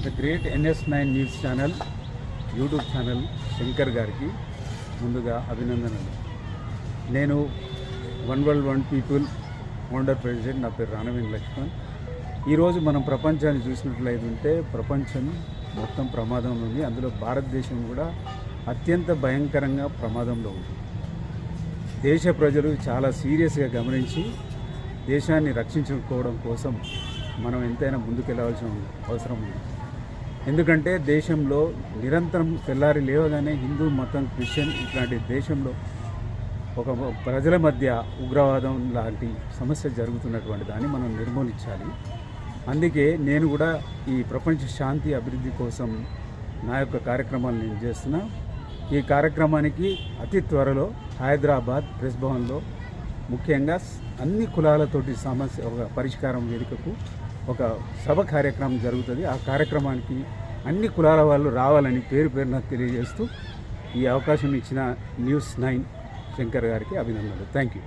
The great NS9 news channel YouTube channel Shankar గారికి ముందుగా అభినందనలు. నేను one world one people founder president. నా పేరు రానవేణి లక్ష్మణ్. ఈరోజు మనం ప్రపంచాన్ని చూసినట్లయితే ప్రపంచం మొత్తం ప్రమాదంలో ఉంది. అందులో భారతదేశం కూడా అత్యంత భయంకరంగా ప్రమాదంలో ఉంది. దేశ ప్రజలు చాలా సీరియస్గా గమనించి దేశాన్ని రక్షించుకోవడం కోసం మనం ఎంతైనా ముందుకెళ్ళవలసిన అవసరం ఉంది. ఎందుకంటే దేశంలో నిరంతరం తెల్లారి లేవగానే హిందూ మతం, క్రిస్టియన్ ఇట్లాంటి దేశంలో ఒక ప్రజల మధ్య ఉగ్రవాదం లాంటి సమస్య జరుగుతున్నటువంటి దాన్ని మనం నిర్మూలించాలి. అందుకే నేను కూడా ఈ ప్రపంచ శాంతి అభివృద్ధి కోసం నా యొక్క కార్యక్రమాలు నేను చేస్తున్నా. ఈ కార్యక్రమానికి అతి త్వరలో హైదరాబాద్ ప్రెస్ భవన్లో ముఖ్యంగా అన్ని కులాలతోటి సమస్య ఒక పరిష్కారం వేదికకు ఒక సభ కార్యక్రమం జరుగుతుంది. ఆ కార్యక్రమానికి అన్ని కులాల వాళ్ళు రావాలని పేరు పేరున తెలియజేస్తూ ఈ అవకాశం ఇచ్చిన NS9 శంకర్ గారికి అభినందనలు. Thank you.